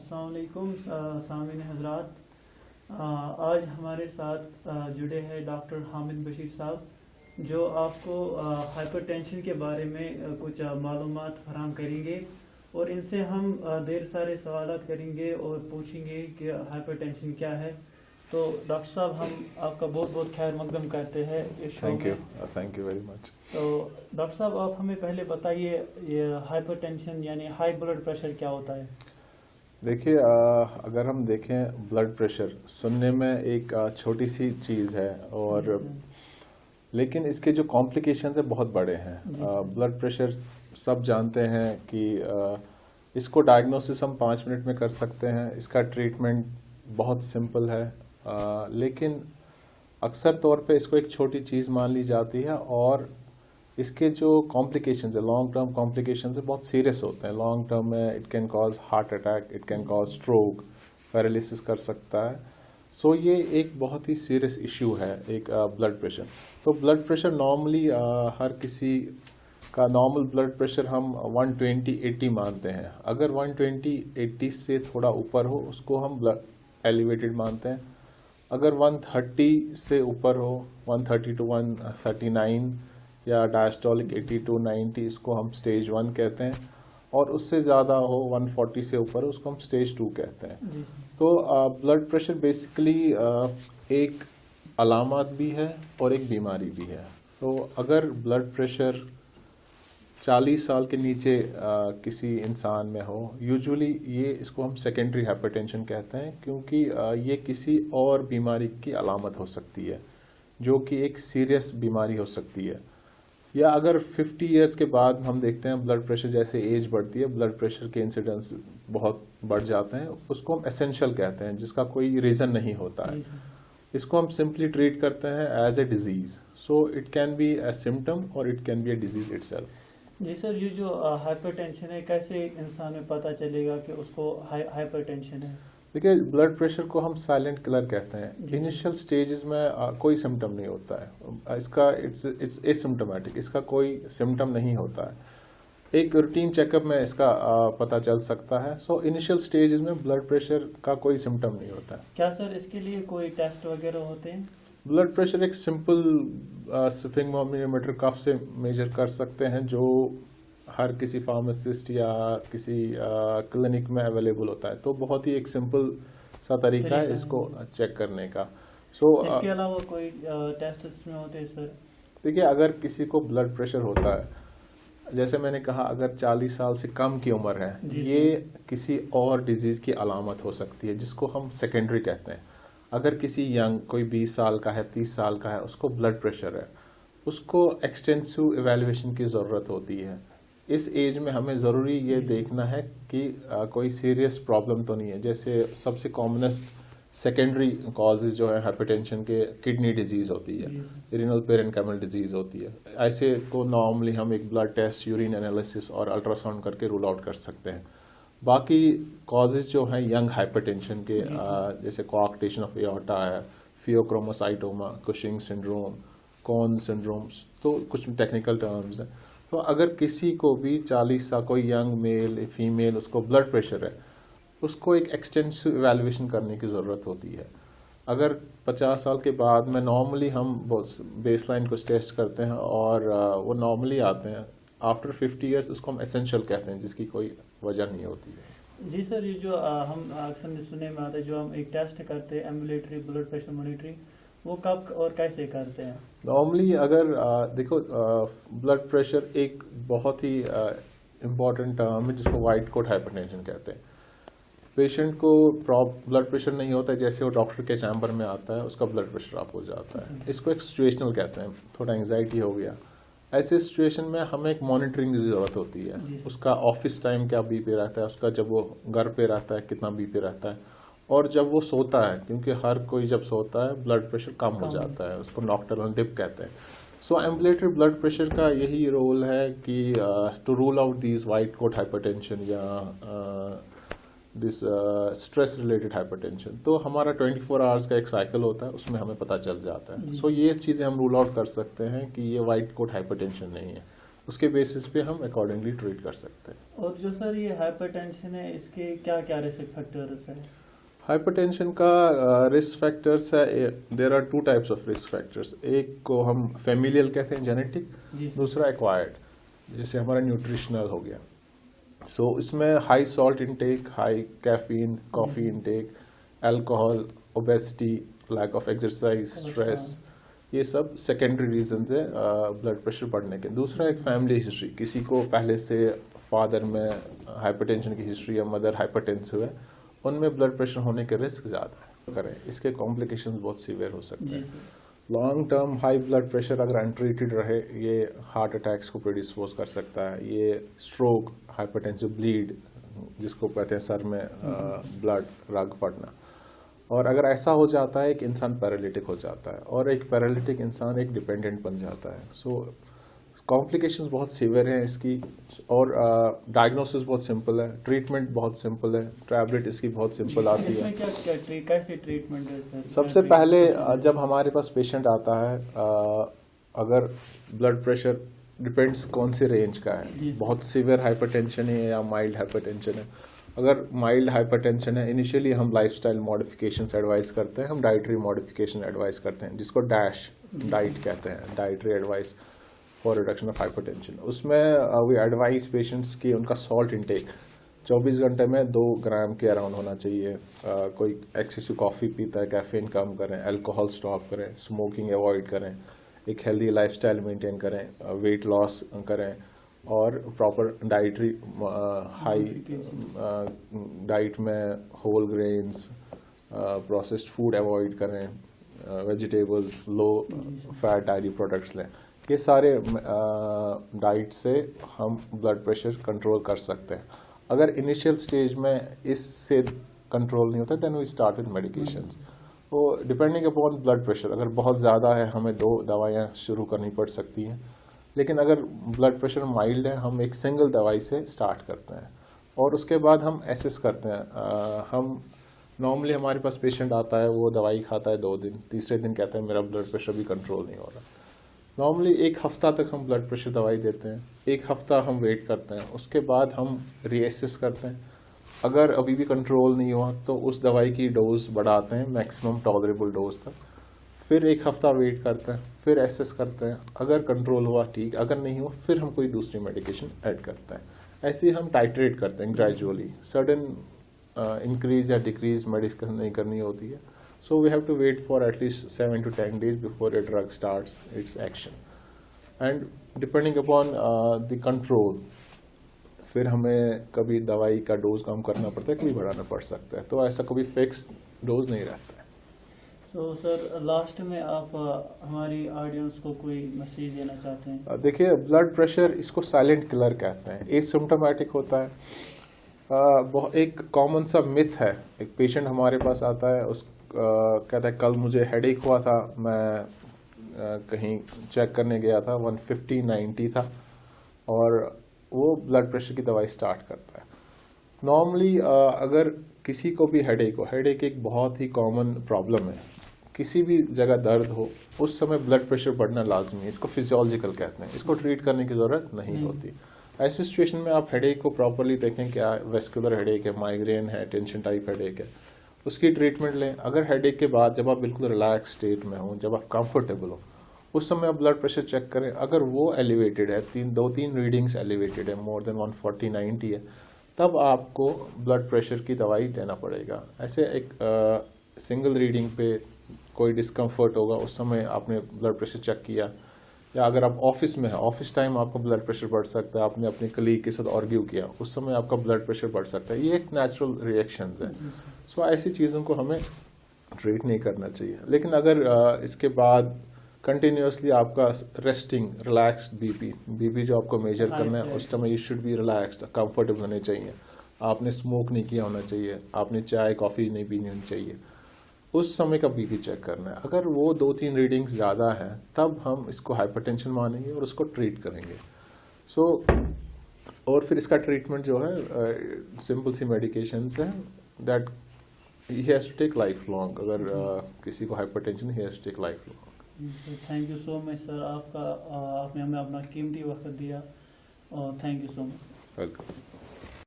अस्सलाम वालेकुम सामीन हजरात। आज हमारे साथ जुड़े हैं डॉक्टर हामिद बशीर साहब, जो आपको हाइपरटेंशन के बारे में कुछ मालूमात फराहम करेंगे और इनसे हम ढेर सारे सवालात करेंगे और पूछेंगे कि हाइपरटेंशन क्या है। तो डॉक्टर साहब, हम आपका बहुत बहुत खैर मकदम करते हैं इस शो में। Thank you very much. तो डॉक्टर साहब, आप हमें पहले बताइए, ये हाइपरटेंशन यानी हाई ब्लड प्रेशर क्या होता है? देखिए, अगर हम देखें ब्लड प्रेशर सुनने में एक छोटी सी चीज़ है, और लेकिन इसके जो कॉम्प्लिकेशंस है बहुत बड़े हैं। ब्लड प्रेशर सब जानते हैं कि इसको डायग्नोसिस हम 5 मिनट में कर सकते हैं। इसका ट्रीटमेंट बहुत सिंपल है, लेकिन अक्सर तौर पे इसको एक छोटी चीज़ मान ली जाती है, और इसके जो कॉम्प्लिकेशंस है, लॉन्ग टर्म कॉम्प्लिकेशंस है, बहुत सीरियस होते हैं। लॉन्ग टर्म में it can cause heart attack, it can cause stroke, paralysis कर सकता है। सो ये एक बहुत ही सीरियस इशू है, एक ब्लड प्रेशर। तो ब्लड प्रेशर नॉर्मली हर किसी का नॉर्मल ब्लड प्रेशर हम 120/80 मानते हैं। अगर 120/80 से थोड़ा ऊपर हो उसको हम ब्लड एलिवेटेड मानते हैं। अगर 130 से ऊपर हो, 130 to 139 या डायस्टोलिक 80 to 90, इसको हम स्टेज 1 कहते हैं। और उससे ज़्यादा हो, 140 से ऊपर हो, उसको हम स्टेज 2 कहते हैं। तो ब्लड प्रेशर बेसिकली एक अलामत भी है और एक बीमारी भी है। तो अगर ब्लड प्रेशर 40 साल के नीचे किसी इंसान में हो, यूजुअली ये इसको हम सेकेंडरी हाइपरटेंशन कहते हैं, क्योंकि ये किसी और बीमारी की अलामत हो सकती है, जो कि एक सीरियस बीमारी हो सकती है। या अगर 50 इयर्स के बाद हम देखते हैं ब्लड प्रेशर, जैसे एज बढ़ती है ब्लड प्रेशर के इंसिडेंस बहुत बढ़ जाते हैं, उसको हम एसेंशियल कहते हैं, जिसका कोई रीज़न नहीं होता है। इसको हम सिंपली ट्रीट करते हैं as a disease. So it can be a symptom और it can be a disease itself. जी सर, ये जो हाइपरटेंशन है, कैसे इंसान में पता चलेगा कि उसको हाइपरटेंशन है? देखिए, ब्लड प्रेशर को हम साइलेंट किलर कहते हैं। इनिशियल स्टेजेस में कोई सिम्टम नहीं होता है इसका, इट्स एसिम्टोमेटिक, इसका कोई सिम्टम नहीं होता है। एक रूटीन चेकअप में इसका पता चल सकता है। सो इनिशियल स्टेजेस में ब्लड प्रेशर का कोई सिम्टम नहीं होता है। क्या सर इसके लिए कोई टेस्ट वगैरह होते हैं? ब्लड प्रेशर एक सिंपल स्फिग्मोमीटर कफ से मेजर कर सकते हैं, जो हर किसी फार्मासिस्ट या किसी क्लिनिक में अवेलेबल होता है। तो बहुत ही एक सिंपल सा तरीका है इसको चेक करने का। इसके अलावा कोई टेस्ट इसमें होते हैं सर? देखिए, अगर किसी को ब्लड प्रेशर होता है, जैसे मैंने कहा, अगर 40 साल से कम की उम्र है, ये किसी और डिजीज़ की अलामत हो सकती है, जिसको हम सेकेंडरी कहते हैं। अगर किसी यंग, कोई 20 साल का है, 30 साल का है, उसको ब्लड प्रेशर है, उसको एक्सटेंसिव इवैल्यूएशन की ज़रूरत होती है। इस एज में हमें ज़रूरी ये देखना है कि कोई सीरियस प्रॉब्लम तो नहीं है। जैसे सबसे कॉमनेस्ट सेकेंडरी कॉजेज जो है हाइपरटेंशन के, किडनी डिजीज़ होती है, रीनल पेरेन्काइमल डिजीज़ होती है। ऐसे को नॉर्मली हम एक ब्लड टेस्ट, यूरिन एनालिसिस और अल्ट्रासाउंड करके रूल आउट कर सकते हैं। बाकी कॉजेज जो हैं यंग हाइपरटेंशन के, जैसे कोआक्टेशन ऑफ एओर्टा है, pheochromocytoma, Cushing syndrome, Conn syndrome, तो कुछ टेक्निकल टर्म्स हैं। तो अगर किसी को भी 40 साल, कोई यंग मेल फीमेल, उसको ब्लड प्रेशर है, उसको एक एक्सटेंसिव इवैल्यूएशन करने की ज़रूरत होती है। अगर 50 साल के बाद में नॉर्मली हम बेसलाइन को टेस्ट करते हैं और वो नॉर्मली आते हैं, आफ्टर 50 इयर्स उसको हम एसेंशियल कहते हैं, जिसकी कोई वजह नहीं होती है। जी सर, ये जो हम अक्सर सुनने में आता है, जो हम एक टेस्ट करते हैं एम्बुलेटरी ब्लड प्रेशर मॉनिटरिंग, वो कब और कैसे करते हैं? नॉर्मली अगर देखो, ब्लड प्रेशर एक बहुत ही इम्पॉर्टेंट टर्म है, जिसको वाइट कोट हाइपरटेंशन कहते हैं। पेशेंट को ब्लड प्रेशर नहीं होता है, जैसे वो डॉक्टर के चैम्बर में आता है, उसका ब्लड प्रेशर अप हो जाता है। इसको एक सिचुएशनल कहते हैं, थोड़ा एंग्जाइटी हो गया, ऐसे सिचुएशन में हमें एक मॉनिटरिंग की ज़रूरत होती है। उसका ऑफिस टाइम क्या बीपी रहता है, उसका जब वो घर पे रहता है कितना बीपी रहता है, और जब वो सोता है, क्योंकि हर कोई जब सोता है ब्लड प्रेशर कम हो जाता है, उसको नॉक्टर्नल डिप कहते हैं। सो एम्बुलेटरी ब्लड प्रेशर का यही रोल है कि to rule out these white coat hypertension या दिस स्ट्रेस रिलेटेड हाइपरटेंशन। तो हमारा 24 आवर्स का एक साइकिल होता है, उसमें हमें पता चल जाता है। सो ये चीज़ें हम रूल आउट कर सकते हैं कि ये वाइट कोट हाइपरटेंशन नहीं है। उसके बेसिस पे हम अकॉर्डिंगली ट्रीट कर सकते हैं। और जो सर ये हाइपरटेंशन है, इसके क्या क्या रिस्क फैक्टर्स है? हाइपरटेंशन का रिस्क फैक्टर्स है, there are two types of risk factors. एक को हम फैमिलियल कहते हैं, जेनेटिक, जी सर। दूसरा एक्वायर्ड, जैसे हमारा न्यूट्रिशनल हो गया। सो इसमें high salt intake, high caffeine, coffee intake, alcohol, obesity, lack of exercise, stress, ये सब सेकेंडरी रीजंस है ब्लड प्रेशर बढ़ने के। दूसरा एक फैमिली हिस्ट्री, किसी को पहले से फादर में हाइपरटेंशन की हिस्ट्री या मदर हाइपरटेंसिव है, उनमें ब्लड प्रेशर होने के रिस्क ज़्यादा है। करें इसके कॉम्प्लिकेशंस बहुत सीवियर हो सकते जी हैं। Sir. Long term high blood pressure अगर अनट्रीटेड रहे, ये हार्ट अटैक्स को प्रेडिस्पोज कर सकता है, ये स्ट्रोक, हाइपरटेंसिव ब्लीड जिसको कहते हैं सर में ब्लड रग पड़ना, और अगर ऐसा हो जाता है एक इंसान पैरालिटिक हो जाता है, और एक पैरालिटिक इंसान एक डिपेंडेंट बन जाता है। सो कॉम्प्लिकेशंस बहुत सीवियर हैं इसकी, और डायग्नोसिस बहुत सिंपल है, ट्रीटमेंट बहुत सिंपल है, टैबलेट इसकी बहुत सिंपल आती है। इसमें कैसे ट्रीटमेंट है सर? सबसे पहले जब हमारे पास पेशेंट आता है, अगर ब्लड प्रेशर डिपेंड्स कौन से रेंज का है, बहुत सीवियर हाइपरटेंशन है या माइल्ड हाइपरटेंशन है। अगर माइल्ड हाइपरटेंशन है, इनिशियली हम लाइफस्टाइल मॉडिफिकेशंस एडवाइस करते हैं, हम डाइटरी मॉडिफिकेशन एडवाइस करते हैं, जिसको डैश डाइट कहते हैं, dietary advice for reduction of hypertension. उसमें वी एडवाइस पेशेंट्स की उनका सॉल्ट इंटेक 24 घंटे में 2 ग्राम के अराउंड होना चाहिए। कोई एक्सेसिव कॉफ़ी पीता है, कैफीन कम करें, अल्कोहल स्टॉप करें, स्मोकिंग अवॉइड करें, एक हेल्दी लाइफस्टाइल मेंटेन करें, वेट लॉस करें, और प्रॉपर डाइटरी हाई डाइट में whole grains, processed food avoid करें, vegetables, low fat dairy products लें। ये सारे डाइट से हम ब्लड प्रेशर कंट्रोल कर सकते हैं। अगर इनिशियल स्टेज में इससे कंट्रोल नहीं होता, then we start with medications. तो डिपेंडिंग अपॉन ब्लड प्रेशर, अगर बहुत ज़्यादा है हमें 2 दवाइयाँ शुरू करनी पड़ सकती हैं, लेकिन अगर ब्लड प्रेशर माइल्ड है हम एक सिंगल दवाई से स्टार्ट करते हैं, और उसके बाद हम एसेस करते हैं। हम नॉर्मली हमारे पास पेशेंट आता है, वो दवाई खाता है 2 दिन, तीसरे दिन कहते हैं मेरा ब्लड प्रेशर भी कंट्रोल नहीं हो रहा। नॉर्मली 1 हफ्ता तक हम ब्लड प्रेशर दवाई देते हैं, 1 हफ्ता हम वेट करते हैं, उसके बाद हम रीएसेस करते हैं। अगर अभी भी कंट्रोल नहीं हुआ तो उस दवाई की डोज बढ़ाते हैं मैक्सिमम टॉलरेबल डोज तक, फिर 1 हफ्ता वेट करते हैं, फिर एसेस करते हैं, अगर कंट्रोल हुआ ठीक, अगर नहीं हुआ फिर हम कोई दूसरी मेडिकेशन ऐड करते हैं। ऐसे ही हम टाइट्रेट करते हैं ग्रेजुअली, सडन इंक्रीज या डिक्रीज मेडिसिन नहीं करनी होती है। So we have to wait for at least 7 to 10 days before a drug starts its action. And depending upon the control, फिर हमें कभी दवाई का डोज कम करना पड़ता है, कभी बढ़ाना पड़ सकता है, तो ऐसा कभी फिक्स डोज नहीं रहता है। So सर लास्ट में आप हमारी ऑडियंस को कोई मैसेज देना चाहते हैं? देखिए, ब्लड प्रेशर इसको साइलेंट किलर कहते हैं, एसिम्प्टोमेटिक होता है। एक कॉमन सा मिथ है, एक पेशेंट हमारे पास आता है, उस कहता है कल मुझे हेडेक हुआ था, मैं कहीं चेक करने गया था, 150/90 था, और वो ब्लड प्रेशर की दवाई स्टार्ट करता है। नॉर्मली अगर किसी को भी हेडेक एक बहुत ही कॉमन प्रॉब्लम है, किसी भी जगह दर्द हो, उस समय ब्लड प्रेशर बढ़ना लाजमी है, इसको फिजियोलॉजिकल कहते हैं, इसको ट्रीट करने की ज़रूरत नहीं होती। ऐसी सिचुएशन में आप हेडेक को प्रॉपरली देखें, क्या वेस्कुलर हेडेक है, माइग्रेन है, टेंशन टाइप हेडेक है, उसकी ट्रीटमेंट लें। अगर हेडेक के बाद जब आप बिल्कुल रिलैक्स स्टेट में हो, जब आप कंफर्टेबल हो, उस समय आप ब्लड प्रेशर चेक करें। अगर वो एलिवेटेड है, 2-3 रीडिंग्स एलिवेटेड है, मोर देन 140/90 है, तब आपको ब्लड प्रेशर की दवाई देना पड़ेगा। ऐसे एक सिंगल रीडिंग पे कोई डिस्कम्फर्ट होगा, उस समय आपने ब्लड प्रेशर चेक किया, या अगर आप ऑफिस में हैं, ऑफिस टाइम आपका ब्लड प्रेशर बढ़ सकता है, आपने अपने कलीग के साथ आर्ग्यू किया, उस समय आपका ब्लड प्रेशर बढ़ सकता है। ये एक नेचुरल रिएक्शंस है। सो ऐसी चीज़ों को हमें ट्रीट नहीं करना चाहिए। लेकिन अगर इसके बाद कंटिन्यूसली आपका रेस्टिंग रिलैक्स्ड बीपी जो आपको मेजर करना है, उस समय you should be relaxed, comfortable होने चाहिए, आपने स्मोक नहीं किया होना चाहिए, आपने चाय कॉफ़ी नहीं पीनी होनी चाहिए, उस समय का बीपी चेक करना है। अगर वो 2-3 रीडिंग्स ज़्यादा है, तब हम इसको हाइपरटेंशन मानेंगे और उसको ट्रीट करेंगे। और फिर इसका ट्रीटमेंट जो है सिंपल सी मेडिकेशंस हैं, that he has to take life long. अगर किसी को hypertension, he has to take life long. Thank you so much sir, आपका आपने हमें अपना कीमती वक्त दिया और thank you so much. Welcome.